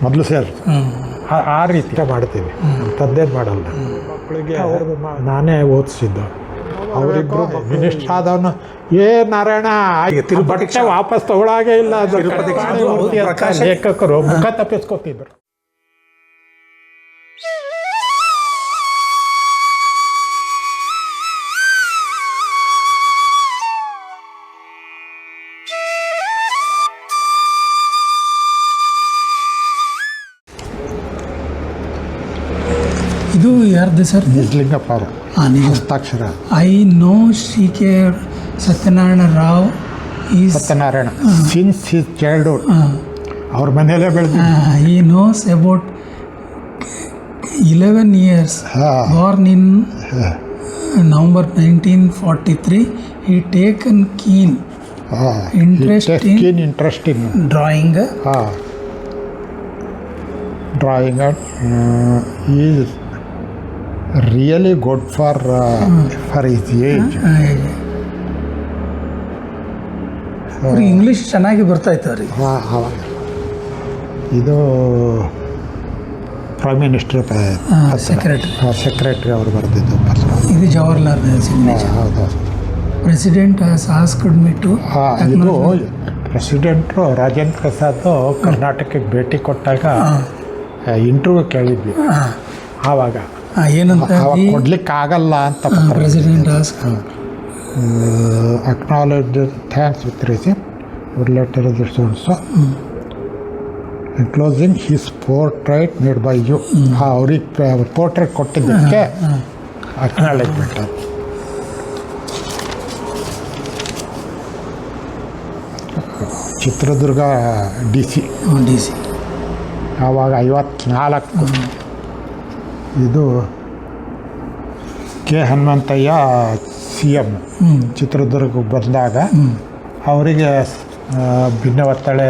ಮೊದಲು ಸೇರ್ ಆ ರೀತಿ ಮಾಡ್ತೀವಿ. ತಂದೇನು ಮಾಡಲ್ಲ. ಮಕ್ಕಳಿಗೆ ನಾನೇ ಓದಿಸಿದ್ದು. ಅವರಿಬ್ಬರು ಮಿನಿಸ್ಟರ್ ಆದವನು ನಾರಾಯಣ ತಿರುಪತಿ ವಾಪಸ್ ತಗೊಳಾಗೇ ಇಲ್ಲ. ಲೇಖಕರು ಮುಖ ತಪ್ಪಿಸ್ಕೊತಿದ್ರು. ಇದು ಯಾರ್ದು ಸರ್? ನಿಜಲಿಂಗಪ್ಪ ಅವರು ಹಸ್ತಾಕ್ಷರ. I know Shri K Satyanarayana Rao is Satyanarayana since his childhood ಅವ್ರ ಮನೆಯಲ್ಲೇ ಬೆಳೆದ. he knows about 11 years. Born in November 1943. He taken keen interest in drawing. Drawing he is really good for his age. English ಚೆನ್ನಾಗಿ ಬರ್ತಾಯಿತ್ತು ಅವ್ರಿಗೆ. ಇದು ಪ್ರೈಮ್ ಮಿನಿಸ್ಟರ್ ಸೆಕ್ರೆಟರಿ ಅವರು ಬರೆದಿದ್ದು ಪತ್ರ. ಇದು ಜವಾಹರ್ಲಾಲ್ ಸಿಗ್ನೇಚರ್. ಹೌದು. President asked me to. ಇದು ಪ್ರೆಸಿಡೆಂಟು ರಾಜೇಂದ್ರ ಪ್ರಸಾದ್ ಕರ್ನಾಟಕಕ್ಕೆ ಭೇಟಿ ಕೊಟ್ಟಾಗ ಇಂಟರ್ವ್ಯೂ ಕೇಳಿದ್ವಿ. ಆವಾಗ ಏನಂತ ಕೊಡ್ಲಿಕ್ಕೆ ಆಗಲ್ಲ ಅಂತ president ask acknowledge thanks with receipt letter so enclosing his portrait made by you. ಅವ್ರಿಗೆ ಪೋರ್ಟ್ರೈಟ್ ಕೊಟ್ಟಿದ್ದಕ್ಕೆ ಅಕ್ನಾಲೆಜ್ಮೆಂಟ್. ಚಿತ್ರದುರ್ಗ ಡಿ ಸಿ ಆವಾಗ 54. ಇದು ಕೆ ಹನುಮಂತಯ್ಯ CM ಚಿತ್ರದುರ್ಗಕ್ಕೆ ಬಂದಾಗ ಅವರಿಗೆ ಭಿನ್ನವತ್ತಳೆ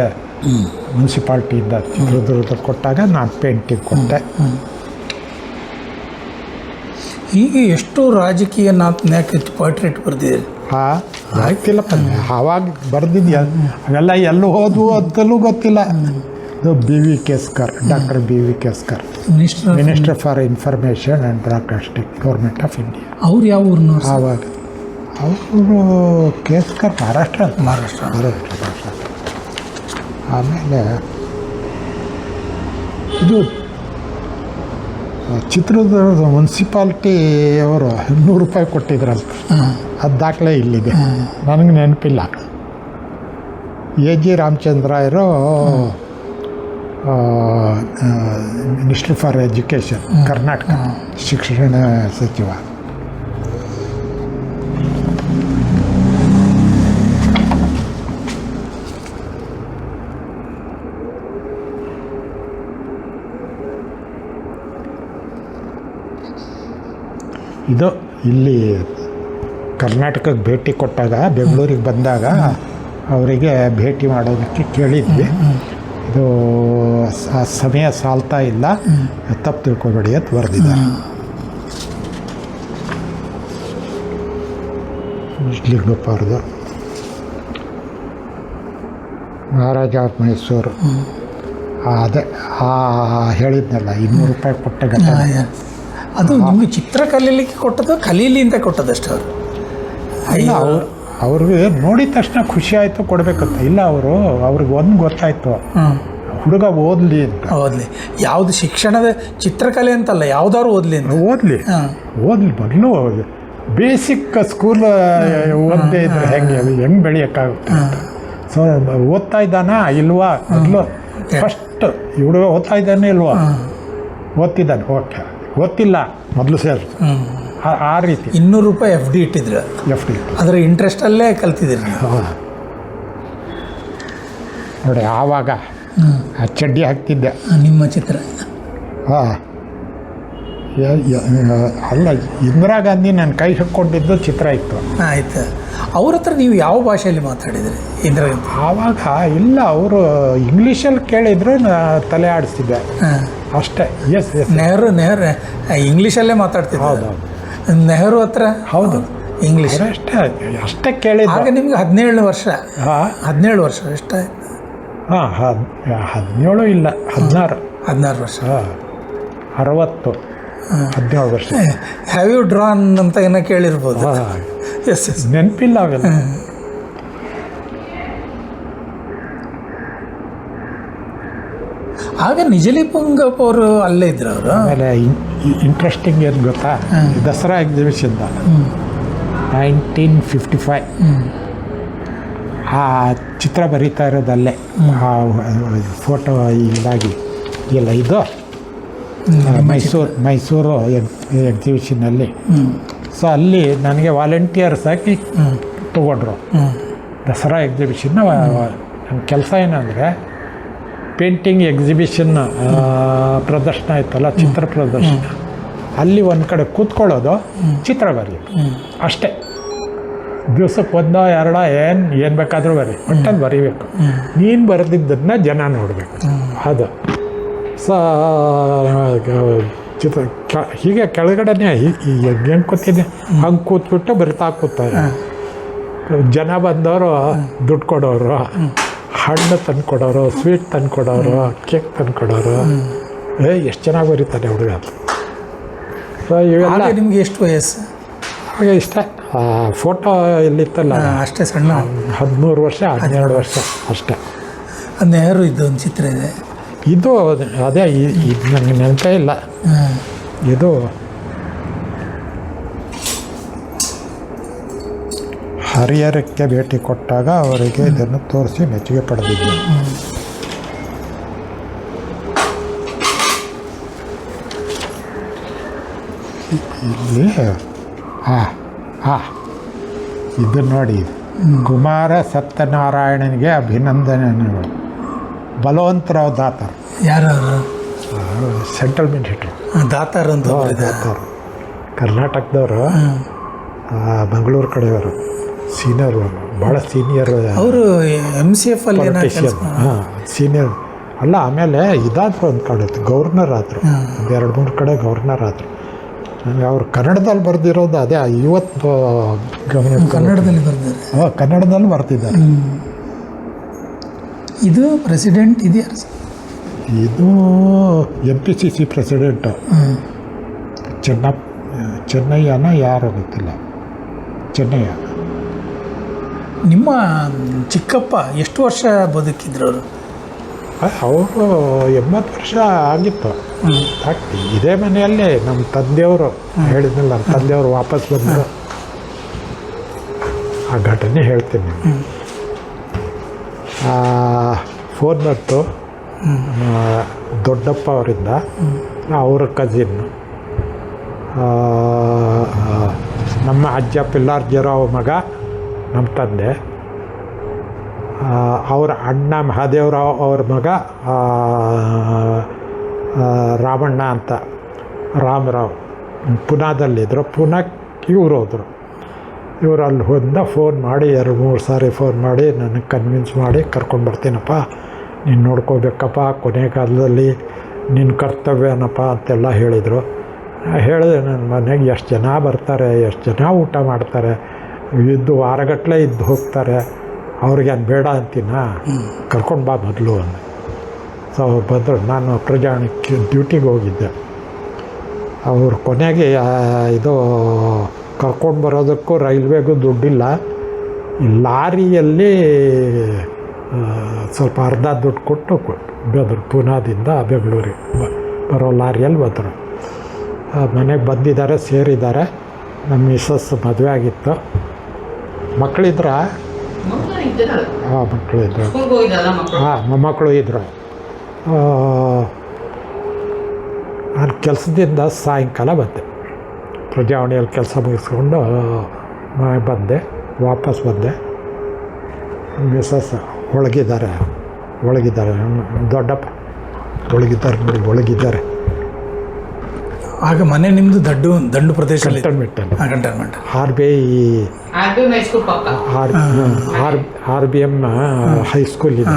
ಮುನ್ಸಿಪಾಲ್ಟಿಯಿಂದ ಚಿತ್ರದುರ್ಗಕ್ಕೆ ಕೊಟ್ಟಾಗ ನಾನು ಪೇಂಟಿಂಗ್ ಕೊಟ್ಟೆ. ಹೀಗೆ ಎಷ್ಟು ರಾಜಕೀಯ ಪೋರ್ಟ್ರೇಟ್ ಬರ್ದಿದೆ. ಆಗ್ತಿಲ್ಲಪ್ಪ. ಆವಾಗ ಬರ್ದಿದ್ಯಾ ಅವೆಲ್ಲ ಎಲ್ಲೂ ಹೋದ್ವು ಅಂತಲೂ ಗೊತ್ತಿಲ್ಲ. ಇದು BV Keskar, doctor BV Keskar, minister for information and broadcasting, government of India. ಅವ್ರು ಯಾವ ಊರಿನ? ಆವಾಗ ಅವರು ಕೇಸ್ಕರ್ ಮಹಾರಾಷ್ಟ್ರ. ಆಮೇಲೆ ಇದು ಚಿತ್ರದುರ್ಗದ ಮುನ್ಸಿಪಾಲ್ಟಿ ಅವರು 100 ರೂಪಾಯಿ ಕೊಟ್ಟಿದ್ರಲ್ಲ, ಅದು ದಾಖಲೆ ಇಲ್ಲಿದೆ. ನನಗೆ ನೆನಪಿಲ್ಲ. AG ರಾಮಚಂದ್ರಾಯರು ಮಿನಿಸ್ಟರ್ ಫಾರ್ ಎಜುಕೇಷನ್, ಕರ್ನಾಟಕ ಶಿಕ್ಷಣ ಸಚಿವ. ಇದು ಇಲ್ಲಿ ಕರ್ನಾಟಕಕ್ಕೆ ಭೇಟಿ ಕೊಟ್ಟಾಗ, ಬೆಂಗಳೂರಿಗೆ ಬಂದಾಗ ಅವರಿಗೆ ಭೇಟಿ ಮಾಡೋದಕ್ಕೆ ಕೇಳಿದ್ವಿ. ಇದು ಆ ಸಮಯ ಸಾಲ್ತಾ ಇಲ್ಲ, ತಪ್ಪು ತಿಳ್ಕೊಬೇಡಿ ಅಂತ ಬರೆದಿದ್ದಾರೆ. ನಿಜಲಿಂಗಪ್ಪ ಅವ್ರದ್ದು ಮಹಾರಾಜ ಆಫ್ ಮೈಸೂರು. ಅದೇ ಹೇಳಿದ್ನಲ್ಲ 200 ರೂಪಾಯಿ ಕೊಟ್ಟ ಘಟನೆ. ಅದು ನಿಮಗೆ ಚಿತ್ರಕಲೀಲಿಕ್ಕೆ ಕೊಟ್ಟದ್ದು, ಕಲೀಲಿ ಅಂತ ಕೊಟ್ಟದಷ್ಟು ಅವರು? ಇಲ್ಲ, ಅವ್ರಿಗೆ ನೋಡಿದ ತಕ್ಷಣ ಖುಷಿ ಆಯಿತು, ಕೊಡಬೇಕಂತ. ಇಲ್ಲ, ಅವ್ರಿಗೆ ಒಂದು ಗೊತ್ತಾಯಿತು, ಹುಡುಗ ಓದಲಿ ಅಂತ. ಓದಲಿ, ಯಾವುದು ಶಿಕ್ಷಣದ ಚಿತ್ರಕಲೆ ಅಂತಲ್ಲ, ಯಾವ್ದಾದ್ರು ಓದಲಿ ಮೊದಲು ಬೇಸಿಕ್ ಸ್ಕೂಲ್ ಓದದೇ ಇದ್ರೆ ಹೆಂಗೆ ಬೆಳೆಯೋಕ್ಕಾಗುತ್ತೆ ಅಂತ. ಸೊ ಓದ್ತಾ ಇದ್ದಾನಾ ಇಲ್ವಾ ಮೊದಲು ಫಸ್ಟ್ ಹುಡುಗ ಓದ್ತಾ ಇದ್ದಾನೆ ಇಲ್ವಾ? ಓದ್ತಿದ್ದಾನೆ, ಓಕೆ. ಗೊತ್ತಿಲ್ಲ, ಮೊದಲು ಸೇರ್ ಆ ರೀತಿ 200 ರೂಪಾಯಿ FD ಇಟ್ಟಿದ್ರು. FD ಅದರ ಇಂಟ್ರೆಸ್ಟಲ್ಲೇ ಕಲ್ತಿದ್ದೀರಿ. ನೋಡಿ, ಆವಾಗ ಆ ಚಡ್ಡಿ ಹಾಕ್ತಿದ್ದೆ. ನಿಮ್ಮ ಚಿತ್ರ ಅಲ್ಲ, ಇಂದಿರಾ ಗಾಂಧಿ ನನ್ನ ಕೈ ಹಾಕ್ಕೊಂಡಿದ್ದು ಚಿತ್ರ ಇತ್ತು. ಆಯ್ತು. ಅವ್ರ ಹತ್ರ ನೀವು ಯಾವ ಭಾಷೆಯಲ್ಲಿ ಮಾತಾಡಿದ್ರಿ ಇಂದಿರಾ ಗಾಂಧಿ? ಆವಾಗ ಇಲ್ಲ, ಅವರು ಇಂಗ್ಲೀಷಲ್ಲಿ ಕೇಳಿದ್ರು ತಲೆ ಆಡಿಸ್ತಿದ್ದೆ ಅಷ್ಟೇ. ಎಸ್ ನೆಹರು ಇಂಗ್ಲೀಷಲ್ಲೇ ಮಾತಾಡ್ತಿದ್ದೆ. ಹೌದು. ನೆಹರು ಹತ್ರ ಹೌದು ಇಂಗ್ಲೀಷ್ ಅಷ್ಟೇ ಕೇಳಿದ್ದು. ಆಗ ನಿಮ್ಗೆ 17 ವರ್ಷ. 17 ವರ್ಷ ಎಷ್ಟಾಯ್ತು? ಹಾಂ 17 ಇಲ್ಲ 16. 16 ವರ್ಷ. ಹಾಂ 60 17 ವರ್ಷ. ಹ್ಯಾವ್ ಯು ಡ್ರಾನ್ ಅಂತ ಏನೋ ಕೇಳಿರ್ಬೋದು. ಹಾಂ ಎಸ್ ಎಸ್. ನೆನಪಿಲ್ಲ ಅವೆಲ್ಲ. ಆಗ ನಿಜಲಿಪುಂಗಪ್ಪ ಅವರು ಅಲ್ಲೇ ಇದ್ರು ಅವರು. ಆಮೇಲೆ ಇಂಟ್ರೆಸ್ಟಿಂಗ್ ಏನು ಗೊತ್ತಾ, ದಸರಾ ಎಕ್ಸಿಬಿಷನ್ದ 1955 ಆ ಚಿತ್ರ ಬರೀತಾ ಇರೋದಲ್ಲೇ, ಆ ಫೋಟೋ ಇದಾಗಿ ಎಲ್ಲ ಇದು ಮೈಸೂರು ಎಕ್ಸಿಬಿಷನಲ್ಲಿ. ಸೊ ಅಲ್ಲಿ ನನಗೆ ವಾಲಂಟಿಯರ್ಸ್ ಆಗಿ ತಗೊಂಡ್ರು ದಸರಾ ಎಕ್ಸಿಬಿಷನ್ನ. ನನ್ನ ಕೆಲಸ ಏನಂದರೆ ಪೇಂಟಿಂಗ್ ಎಕ್ಸಿಬಿಷನ್ ಪ್ರದರ್ಶನ ಇತ್ತಲ್ಲ, ಚಿತ್ರ ಪ್ರದರ್ಶನ, ಅಲ್ಲಿ ಒಂದು ಕಡೆ ಕೂತ್ಕೊಳ್ಳೋದು, ಚಿತ್ರ ಬರೆಯೋದು ಅಷ್ಟೇ. ದಿವ್ಸಕ್ಕೆ 1-2 ಏನು ಬೇಕಾದರೂ ಒಟ್ಟಲ್ಲಿ ಬರೀಬೇಕು. ನೀನು ಬರೆದಿದ್ದನ್ನು ಜನ ನೋಡಬೇಕು, ಅದು. ಸೊ ಚಿತ್ರ ಹೀಗೆ ಕೆಳಗಡೆನೇ ಹೆಂಗೆ ಕೂತೀನಿ ಹಂಗೆ ಕೂತ್ಬಿಟ್ಟು ಬರಿತಾ ಕೂತಾರೆ. ಜನ ಬಂದವರು ದುಡ್ಡು ಕೊಡೋರು, ಹಣ್ಣು ತಂದು ಕೊಡೋರು, ಸ್ವೀಟ್ ತಂದು ಕೊಡೋರು, ಕೇಕ್ ತಂದು ಕೊಡೋರು. ಎಷ್ಟು ಚೆನ್ನಾಗಿ ಬರೀತಾನೆ ಹುಡುಗ. ಸೊ ಇವೆಲ್ಲ. ನಿಮಗೆ ಎಷ್ಟು ವಯಸ್ಸು? ಹಾಗೆ ಇಷ್ಟ. ಫೋಟೋ ಎಲ್ಲಿತ್ತಲ್ಲ ಅಷ್ಟೇ ಸಣ್ಣ, 13 ವರ್ಷ 12 ವರ್ಷ ಅಷ್ಟೇ. ನೆಹರು ಇದ್ದೊಂದು ಚಿತ್ರ ಇದೆ. ಇದು ಅದೇ ಇದು ನನಗೆ ನೆನಪೇ ಇಲ್ಲ. ಇದು ಹರಿಹರಕ್ಕೆ ಭೇಟಿ ಕೊಟ್ಟಾಗ ಅವರಿಗೆ ಇದನ್ನು ತೋರಿಸಿ ಮೆಚ್ಚುಗೆ ಪಡೆದಿದ್ದೆ. ಇಲ್ಲಿ ಇದು ನೋಡಿ, ಕುಮಾರ ಸತ್ಯನಾರಾಯಣನಿಗೆ ಅಭಿನಂದನೆಗಳು. ಬಲವಂತರಾವ್ ದಾತಾರ್. ಯಾರು? ಸೆಂಟ್ರಲ್ ಮಿನಿಸ್ಟ್ರು ದಾತಾರ್ ಅಂತ. ದಾತಾರ್ ಕರ್ನಾಟಕದವರು, ಮಂಗಳೂರು ಕಡೆಯವರು, ಸೀನಿಯರ್, ಭಾಳ ಸೀನಿಯರ್ ಅವರು MCF ಅಲ್ಲಿ. ಹಾಂ ಸೀನಿಯರ್ ಅಲ್ಲ. ಆಮೇಲೆ ಇದಾದ್ರು ಒಂದು ಕಾಡುತ್ತೆ, ಗವರ್ನರ್ ಆದರು, ಒಂದು 2-3 ಕಡೆ ಗವರ್ನರ್ ಆದರು. ನನಗೆ ಅವರು ಕನ್ನಡದಲ್ಲಿ ಬರೆದಿರೋದು ಅದೇ ಇವತ್ತು ಗಮನ. ಕನ್ನಡದಲ್ಲಿ ಬರ್ತಾರೆ. ಕನ್ನಡದಲ್ಲಿ ಬರ್ತಿದ್ದಾರೆ. ಇದು ಪ್ರೆಸಿಡೆಂಟ್ ಇದೆಯಾ? ಇದು MPCC ಪ್ರೆಸಿಡೆಂಟು. ಚೆನ್ನಯ್ಯನ ಯಾರು ಗೊತ್ತಿಲ್ಲ. ಚೆನ್ನಯ್ಯ. ನಿಮ್ಮ ಚಿಕ್ಕಪ್ಪ ಎಷ್ಟು ವರ್ಷ ಬದುಕಿದ್ರು ಅವರು? ಅವರು 80 ವರ್ಷ ಆಗಿತ್ತು. ಇದೇ ಮನೆಯಲ್ಲೇ ನಮ್ಮ ತಂದೆಯವರು ಹೇಳಿದ್ನಲ್ಲ, ನಮ್ಮ ತಂದೆಯವರು ವಾಪಸ್ ಬಂದರು. ಆ ಘಟನೆ ಹೇಳ್ತೀನಿ. ಫೋನ್ ಬಂತು ದೊಡ್ಡಪ್ಪ ಅವರಿಂದ, ಅವರ ಕಸಿನ್ನು, ನಮ್ಮ ಅಜ್ಜ ಪಿಲ್ಲಾರ್ಜರಾವ್ ಮಗ, ನಮ್ಮ ತಂದೆ, ಅವರ ಅಣ್ಣ ಮಹಾದೇವರಾವ್ ಅವ್ರ ಮಗ ರಾಮಣ್ಣ ಅಂತ, ರಾಮರಾವ್ ಪುನಾದಲ್ಲಿದ್ದರು. ಪುನಾಕ್ಕೆ ಇವರು ಹೋದರು. ಇವರು ಅಲ್ಲಿ ಹೋದ ಫೋನ್ ಮಾಡಿ 2-3 ಸಾರಿ ಫೋನ್ ಮಾಡಿ ನನಗೆ ಕನ್ವಿನ್ಸ್ ಮಾಡಿ ಕರ್ಕೊಂಡು ಬರ್ತೀನಪ್ಪ, ನೀನು ನೋಡ್ಕೋಬೇಕಪ್ಪ, ಕೊನೆಗಾಲದಲ್ಲಿ ನಿನ್ನ ಕರ್ತವ್ಯನಪ್ಪ ಅಂತೆಲ್ಲ ಹೇಳಿದರು. ಹೇಳಿದೆ, ನನ್ನ ಮನೆಗೆ ಎಷ್ಟು ಜನ ಬರ್ತಾರೆ, ಎಷ್ಟು ಜನ ಊಟ ಮಾಡ್ತಾರೆ, ಇದ್ದು ವಾರಗಟ್ಟಲೆ ಇದ್ದು ಹೋಗ್ತಾರೆ, ಅವ್ರಿಗೆ ಅದು ಬೇಡ ಅಂತೀನ, ಕರ್ಕೊಂಡು ಬಾ ಮೊದಲು ಅಂದೆ. ಸೊ ಅವ್ರು ಬಂದರು. ನಾನು ಪ್ರಜಾಣಕ್ಕೆ ಡ್ಯೂಟಿಗೆ ಹೋಗಿದ್ದೆ. ಅವ್ರು ಕೊನೆಗೆ ಇದು ಕರ್ಕೊಂಡು ಬರೋದಕ್ಕೂ ರೈಲ್ವೆಗೂ ದುಡ್ಡಿಲ್ಲ, ಈ ಲಾರಿಯಲ್ಲಿ ಸ್ವಲ್ಪ ಅರ್ಧ ದುಡ್ಡು ಕೊಟ್ಟು ಬಂದರು. ಪೂನಾದಿಂದ ಬೆಂಗಳೂರಿಗೆ ಬರೋ ಲಾರಿಯಲ್ಲಿ ಬಂದರು. ಮನೆಗೆ ಬಂದಿದ್ದಾರೆ, ಸೇರಿದ್ದಾರೆ. ನಮ್ಮ ಮಿಸಸ್ ಮದುವೆ ಆಗಿತ್ತು. ಮಕ್ಕಳಿದ್ರ? ಹಾಂ ಮಕ್ಕಳಿದ್ರು. ಹಾಂ ಮೊಮ್ಮಕ್ಕಳು ಇದ್ದರು. ನಾನು ಕೆಲಸದಿಂದ ಸಾಯಂಕಾಲ ಬಂದೆ. ಪ್ರಜಾವಾಣಿಯಲ್ಲಿ ಕೆಲಸ ಮುಗಿಸ್ಕೊಂಡು ಬಂದೆ, ವಾಪಸ್ ಬಂದೆ. ಮಿಸಸ್ ಒಳಗಿದ್ದಾರೆ ದೊಡ್ಡಪ್ಪ ಒಳಗಿದ್ದಾರೆ ನೋಡಿ, ಒಳಗಿದ್ದಾರೆ. ಆಗ ಮನೆ ನಿಮ್ಮದು ದಂಡು ಪ್ರದೇಶ, ಕಂಟೋನ್ಮೆಂಟ್. RBM ಹೈಸ್ಕೂಲ್ ಇದೆ,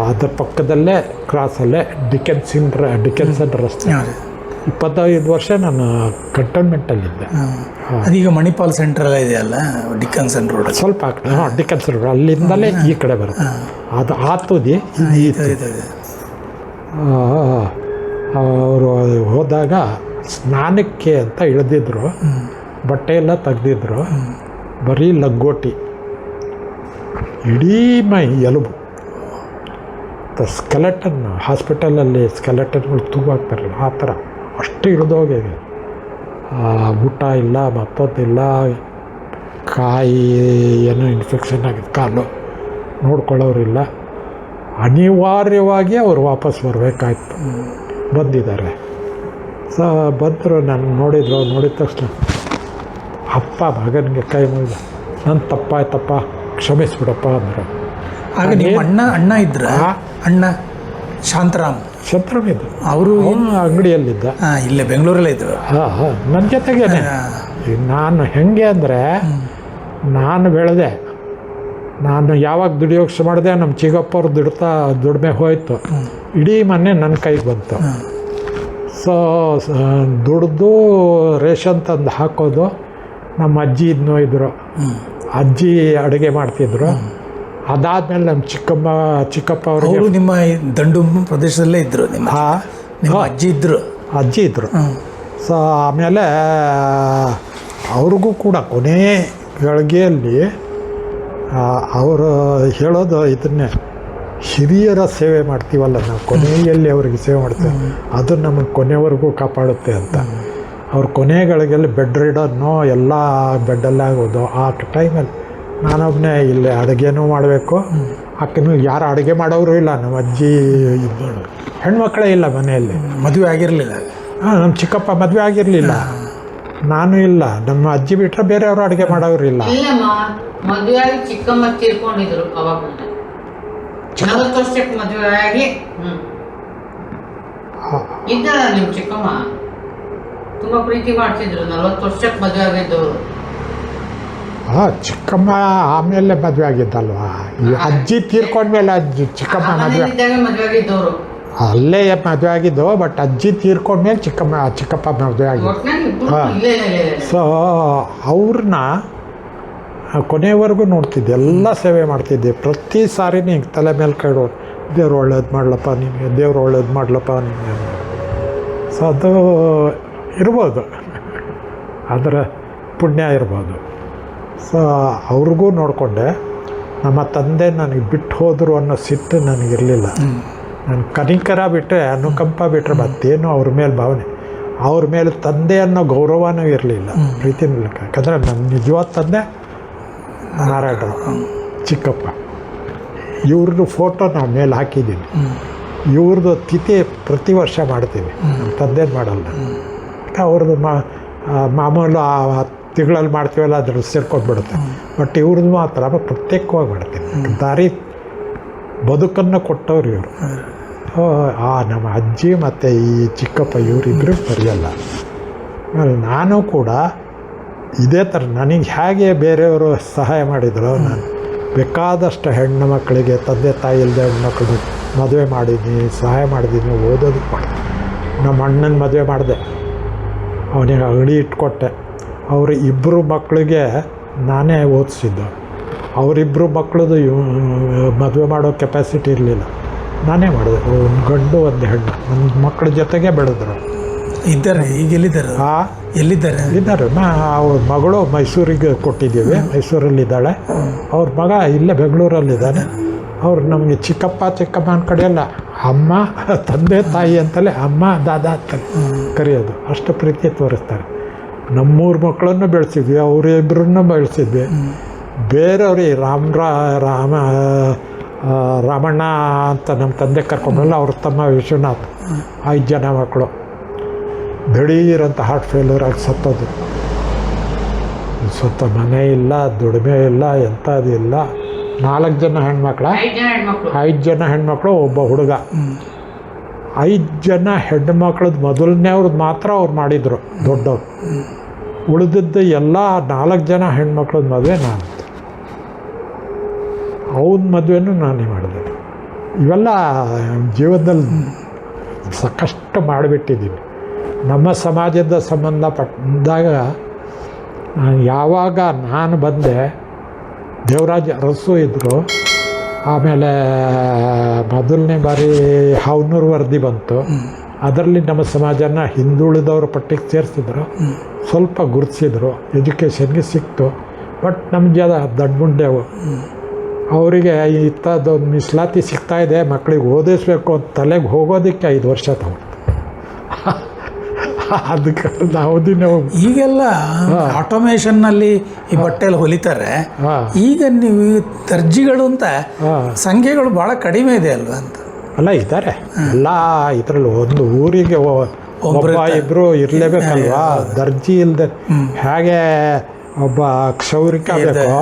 ಅದರ ಪಕ್ಕದಲ್ಲೇ ಕ್ರಾಸಲ್ಲೇ ಡಿಕೆನ್ಸನ್ ರಸ್ತೆ. 25 ವರ್ಷ ನಾನು ಕಂಟೋನ್ಮೆಂಟಲ್ಲಿದ್ದೆ. ಅದೀಗ ಮಣಿಪಾಲ್ ಸೆಂಟ್ರಲ್ ಇದೆಯಲ್ಲ, ಡಿಕನ್ಸನ್ ರೋಡ್, ಸ್ವಲ್ಪ ಡಿಕನ್ಸನ್ ರೋಡ್, ಅಲ್ಲಿಂದಲೇ ಈ ಕಡೆ ಬರುತ್ತೆ. ಅದು ಆ ತುದಿ ಅವರು ಹೋದಾಗ ಸ್ನಾನಕ್ಕೆ ಅಂತ ಇಳಿದಿದ್ರು, ಬಟ್ಟೆ ಎಲ್ಲ ತೆಗ್ದಿದ್ರು, ಬರೀ ಲಗ್ಗೋಟಿ, ಇಡೀ ಮೈ ಎಲುಬು. ಸ್ಕೆಲೆಟನ್ ಹಾಸ್ಪಿಟಲಲ್ಲಿ ಸ್ಕೆಲೆಟನ್ಗಳು ತೂಗಾಕ್ತಾರಲ್ಲ ಆ ಥರ ಅಷ್ಟು ಇಳಿದೋಗಿದೆ. ಊಟ ಇಲ್ಲ, ಮತ್ತೊಂದಿಲ್ಲ, ಕಾಯಿ ಏನೋ ಇನ್ಫೆಕ್ಷನ್ ಆಗಿದೆ, ಕಾಲು ನೋಡ್ಕೊಳ್ಳೋರಿಲ್ಲ. ಅನಿವಾರ್ಯವಾಗಿ ಅವರು ವಾಪಸ್ ಬರಬೇಕಾಯ್ತು. ಬಂದಿದ್ದಾರೆ. ಬಂದರು, ನಾನು ನೋಡಿದ ತಕ್ಷಣ ಅಪ್ಪ ಮಗನಿಗೆ ಕೈ ಮುಗಿದ, ನನ್ನ ತಪ್ಪಾಯ್ತಪ್ಪ, ಕ್ಷಮಿಸ್ಬಿಡಪ್ಪ ಅಂದರು. ಆಗ ನಿಮ್ಮ ಅಣ್ಣ ಇದ್ರ, ಅಣ್ಣ ಶಾಂತರಾಮ್ ಇದ್ದರು. ಅವರು ಅಂಗಡಿಯಲ್ಲಿದ್ದ, ಇಲ್ಲೇ ಬೆಂಗಳೂರಲ್ಲೇ ಇದ್ದರು. ನನ್ನ ಜೊತೆಗೇನೆ. ನಾನು ಹೆಂಗೆ ಅಂದರೆ, ನಾನು ಬೆಳೆದೆ, ನಾನು ಯಾವಾಗ ದುಡಿಯೋಕೆ ಮಾಡಿದೆ, ನಮ್ಮ ಚಿಕ್ಕಪ್ಪವ್ರು ದುಡಿಮೆ ಹೋಯ್ತು, ಇಡೀ ಮನೆ ನನ್ನ ಕೈಗೆ ಬಂತು. ಸೊ ದುಡ್ದು ರೇಷನ್ ತಂದು ಹಾಕೋದು. ನಮ್ಮ ಅಜ್ಜಿ ಇದ್ರು, ಅಜ್ಜಿ ಅಡುಗೆ ಮಾಡ್ತಿದ್ರು. ಅದಾದಮೇಲೆ ನಮ್ಮ ಚಿಕ್ಕಪ್ಪ ಅವರು ನಿಮ್ಮ ದಂಡು ಪ್ರದೇಶದಲ್ಲೇ ಇದ್ದರು. ನಿಮ್ಮ ಅಜ್ಜಿ ಇದ್ದರು. ಸೊ ಆಮೇಲೆ ಅವ್ರಿಗೂ ಕೂಡ ಕೊನೆ ಗಳಿಗೆಯಲ್ಲಿ ಅವರು ಹೇಳೋದು ಇದನ್ನೇ, ಹಿರಿಯರ ಸೇವೆ ಮಾಡ್ತೀವಲ್ಲ ನಾವು, ಕೊನೆಯಲ್ಲಿ ಅವ್ರಿಗೆ ಸೇವೆ ಮಾಡ್ತೇವೆ, ಅದು ನಮಗೆ ಕೊನೆವರೆಗೂ ಕಾಪಾಡುತ್ತೆ ಅಂತ. ಅವ್ರ ಕೊನೆಗಳಿಗೆಲ್ಲಿ ಬೆಡ್ ರಿಡನ್ನು ಎಲ್ಲ ಬೆಡ್ಡಲ್ಲೇ ಆಗೋದು. ಆ ಟೈಮಲ್ಲಿ ನಾನೊಬ್ಬನೇ ಇಲ್ಲಿ ಅಡುಗೆನೂ ಮಾಡಬೇಕು. ಅಕ್ಕನೂ ಯಾರು ಅಡುಗೆ ಮಾಡೋರು ಇಲ್ಲ. ನಮ್ಮ ಅಜ್ಜಿ ಇದ್ದಳು, ಹೆಣ್ಮಕ್ಳೇ ಇಲ್ಲ ಮನೆಯಲ್ಲಿ, ಮದುವೆ ಆಗಿರಲಿಲ್ಲ. ನಮ್ಮ ಚಿಕ್ಕಪ್ಪ ಮದುವೆ ಆಗಿರಲಿಲ್ಲ, ನಾನು ಇಲ್ಲ. ನಮ್ಮ ಅಜ್ಜಿ ಬಿಟ್ಟರೆ ಬೇರೆಯವರು ಅಡುಗೆ ಮಾಡೋರು ಇಲ್ಲ. ಮದುವೆ ಆಗಿ ಚಿಕ್ಕಮ್ಮ ತೀರ್ಕೊಂಡಿದ್ರು. ಅವಾಗ 40 ವರ್ಷಕ್ಕೆ ಮದುವೆ ಆಗಿ ಇದ್ದಲ್ಲ ನಿಮ್ಮ ಚಿಕ್ಕಮ್ಮ, ತುಂಬಾ ಪ್ರೀತಿ ಮಾಡ್ತಿದ್ರು. 40 ವರ್ಷಕ್ಕೆ ಮದುವೆ ಆಗಿದ್ದವರು. ಚಿಕ್ಕಮ್ಮ ಆಮೇಲೆ ಮದುವೆ ಆಗಿದ್ದಲ್ವಾ, ಅಜ್ಜಿ ತೀರ್ಕೊಂಡ್ಮೇಲೆ ಚಿಕ್ಕಮ್ಮ ಮದುವೆ ಆಗಿದ್ದವರು. ಅಲ್ಲೇ ಮದುವೆ ಆಗಿದ್ದು. ಬಟ್ ಅಜ್ಜಿ ತೀರ್ಕೊಂಡ್ಮೇಲೆ ಚಿಕ್ಕಪ್ಪ ಮದುವೆ ಆಗಿದ್ದು. ಸೊ ಅವ್ರನ್ನ ಕೊನೆಯವರೆಗೂ ನೋಡ್ತಿದ್ದೆ, ಎಲ್ಲ ಸೇವೆ ಮಾಡ್ತಿದ್ದೆ. ಪ್ರತಿ ಸಾರಿ ನಿಂಗೆ ತಲೆ ಮೇಲೆ ಕೈಡು, ದೇವ್ರು ಒಳ್ಳೇದು ಮಾಡ್ಲಪ್ಪ ನಿಮಗೆ, ದೇವ್ರು ಒಳ್ಳೇದು ಮಾಡ್ಲಪ್ಪ ನಿಮಗೆ. ಸೊ ಅದು ಇರ್ಬೋದು, ಅದರ ಪುಣ್ಯ ಇರ್ಬೋದು. ಸೊ ಅವ್ರಿಗೂ ನೋಡಿಕೊಂಡೆ. ನಮ್ಮ ತಂದೆ ನನಗೆ ಬಿಟ್ಟು ಹೋದರು ಅನ್ನೋ ಸಿಟ್ಟು ನನಗಿರಲಿಲ್ಲ. ನಾನು ಕನಿಕರ ಬಿಟ್ಟರೆ, ಅನುಕಂಪ ಬಿಟ್ಟರೆ ಮತ್ತೇನು ಅವ್ರ ಮೇಲೆ ಭಾವನೆ. ಅವ್ರ ಮೇಲೆ ತಂದೆ ಅನ್ನೋ ಗೌರವನೂ ಇರಲಿಲ್ಲ, ಪ್ರೀತಿನೂ ಇಲ್ಲ. ಯಾಕಂದರೆ ನನ್ನ ನಿಜವಾದ ತಂದೆ ನಾರಾಯಣರಾವ್, ಚಿಕ್ಕಪ್ಪ. ಇವ್ರದ್ದು ಫೋಟೋ ನಾನು ಮೇಲೆ ಹಾಕಿದ್ದೀನಿ. ಇವ್ರದ್ದು ತಿಥಿ ಪ್ರತಿ ವರ್ಷ ಮಾಡ್ತೀನಿ, ನಮ್ಮ ತಂದೆದು ಮಾಡಲ್ಲ. ಅವ್ರದ್ದು ಮಾಮೂಲು ತಿಂಗಳಲ್ಲಿ ಮಾಡ್ತೀವಲ್ಲ, ಅದ್ರ ಸೇರ್ಕೊಂಡ್ಬಿಡುತ್ತೆ. ಬಟ್ ಇವ್ರದ್ದು ಮಾತ್ರ ಪ್ರತ್ಯೇಕವಾಗಿ ಮಾಡ್ತೀನಿ. ದಾರಿ ಬದುಕನ್ನು ಕೊಟ್ಟವ್ರು ಇವರು. ನಮ್ಮ ಅಜ್ಜಿ ಮತ್ತು ಈ ಚಿಕ್ಕಪ್ಪ ಇವರಿಬ್ಬರು ಬರೆಯಲ್ಲ. ಆಮೇಲೆ ನಾನು ಕೂಡ ಇದೇ ಥರ ನನಗೆ ಹೇಗೆ ಬೇರೆಯವರು ಸಹಾಯ ಮಾಡಿದ್ರು, ನಾನು ಬೇಕಾದಷ್ಟು ಹೆಣ್ಣು ಮಕ್ಕಳಿಗೆ, ತಂದೆ ತಾಯಿ ಇಲ್ಲದೆ ಹೆಣ್ಮಕ್ಳಿಗೆ ಮದುವೆ ಮಾಡಿದ್ದೀನಿ, ಸಹಾಯ ಮಾಡಿದ್ದೀನಿ, ಓದೋದಕ್ಕೆ ಮಾಡಿದೆ. ನಮ್ಮ ಅಣ್ಣನ ಮದುವೆ ಮಾಡಿದೆ, ಅವನಿಗೆ ಅಂಗಡಿ ಇಟ್ಕೊಟ್ಟೆ. ಅವ್ರ ಇಬ್ಬರು ಮಕ್ಕಳಿಗೆ ನಾನೇ ಓದಿಸಿದ್ದು. ಅವರಿಬ್ಬರು ಮಕ್ಕಳದು ಮದುವೆ ಮಾಡೋ ಕೆಪಾಸಿಟಿ ಇರಲಿಲ್ಲ, ನಾನೇ ಮಾಡಿದೆ. ಒಂದು ಗಂಡು ಒಂದು ಹೆಣ್ಣು, ಒಂದು ಮಕ್ಕಳ ಜೊತೆಗೆ ಬೆಳೆದ್ರು. ಇದ್ದಾರೆ, ಈಗ ಎಲ್ಲಿದ್ದಾರೆ? ಎಲ್ಲಿದ್ದಾರೆ? ಇದ್ದಾರೆ. ಅವ್ರ ಮಗಳು ಮೈಸೂರಿಗೆ ಕೊಟ್ಟಿದ್ದೀವಿ, ಮೈಸೂರಲ್ಲಿದ್ದಾಳೆ. ಅವ್ರ ಮಗ ಇಲ್ಲೇ ಬೆಂಗಳೂರಲ್ಲಿದ್ದಾನೆ. ಅವ್ರು ನಮಗೆ ಚಿಕ್ಕಮ್ಮನ ಕಡೆಯಲ್ಲ, ಅಮ್ಮ, ತಂದೆ ತಾಯಿ ಅಂತಲೇ ಅಮ್ಮ ದಾದಾ ಅಂತಲೇ ಕರೆಯೋದು. ಅಷ್ಟು ಪ್ರೀತಿ ತೋರಿಸ್ತಾರೆ. ನಮ್ಮೂರ ಮಕ್ಕಳನ್ನು ಬೆಳೆಸಿದ್ವಿ, ಅವರಿಬ್ಬರನ್ನು ಬೆಳೆಸಿದ್ವಿ. ಬೇರೆಯವ್ರಿಗೆ ರಾಮಣ್ಣ ಅಂತ ನಮ್ಮ ತಂದೆ ಕರ್ಕೊಂಡ್ರಲ್ಲ, ಅವ್ರ ತಮ್ಮ ವಿಶ್ವನಾಥ್, 5 ಜನ ಮಕ್ಕಳು. ದಿಢೀರಂತ ಹಾರ್ಟ್ ಫೇಲ್ಯೂರ್ ಆಗಿ ಸತ್ತೋದು. ಸ್ವಂತ ಮನೆ ಇಲ್ಲ, ದುಡಿಮೆ ಇಲ್ಲ, ಎಂಥದಿಲ್ಲ. 4 ಜನ ಹೆಣ್ಮಕ್ಳು, 5 ಜನ ಹೆಣ್ಮಕ್ಳು, ಒಬ್ಬ ಹುಡುಗ. 5 ಜನ ಹೆಣ್ಮಕ್ಳದ್ದು ಮೊದಲನೇವ್ರದ್ದು ಮಾತ್ರ ಅವ್ರು ಮಾಡಿದರು ದೊಡ್ಡವ್ರು. ಉಳಿದಿದ್ದು ಎಲ್ಲ 4 ಜನ ಹೆಣ್ಮಕ್ಳದ್ದು ಮದುವೆ ನಾನು, ಅವನ ಮದುವೆನೂ ನಾನೇ ಮಾಡಿದೆ. ಇವೆಲ್ಲ ಜೀವನದಲ್ಲಿ ಸಾಕಷ್ಟು ಮಾಡಿಬಿಟ್ಟಿದ್ದೀನಿ. ನಮ್ಮ ಸಮಾಜದ ಸಂಬಂಧಪಟ್ಟಾಗ ಯಾವಾಗ ನಾನು ಬಂದೆ, ದೇವರಾಜ ಅರಸು ಇದ್ದರು, ಆಮೇಲೆ ಮೊದಲನೇ ಬಾರಿ ಹಾವನೂರು ವರದಿ ಬಂತು. ಅದರಲ್ಲಿ ನಮ್ಮ ಸಮಾಜನ ಹಿಂದುಳಿದವ್ರ ಪಟ್ಟಿಗೆ ಸೇರಿಸಿದ್ರು, ಸ್ವಲ್ಪ ಗುರುತಿಸಿದ್ರು, ಎಜುಕೇಷನ್ಗೆ ಸಿಕ್ತು. ಬಟ್ ನಮಗೆ ದಡ್ಗುಂಡೆವು ಅವರಿಗೆ ಇಂಥದ್ದೊಂದು ಮೀಸಲಾತಿ ಸಿಗ್ತಾಯಿದೆ, ಮಕ್ಕಳಿಗೆ ಓದಿಸ್ಬೇಕು ಅಂತ ತಲೆಗೆ ಹೋಗೋದಕ್ಕೆ 5 ವರ್ಷ ತಗೊಂಡು ಅದಕ್ಕೆ ನಾವು ಈಗೆಲ್ಲ ಆಟೋಮೇಷನ್ನಲ್ಲಿ ಈ ಬಟ್ಟೆಯಲ್ಲಿ ಹೊಲಿತಾರೆ. ಈಗ ನೀವು ದರ್ಜಿಗಳು ಅಂತ ಸಂಖ್ಯೆಗಳು ಭಾಳ ಕಡಿಮೆ ಇದೆ ಅಲ್ವಾ ಅಂತ? ಅಲ್ಲ, ಇದ್ದಾರೆ ಎಲ್ಲ ಇದರಲ್ಲಿ. ಒಂದು ಊರಿಗೆ ಒಬ್ಬ ಇಬ್ಬರು ಇರಲೇಬೇಕಲ್ವಾ? ದರ್ಜಿ ಇಲ್ಲದೆ ಹೇಗೆ ಒಬ್ಬ ಕ್ಷೌರಿಕ ಬೇಕು,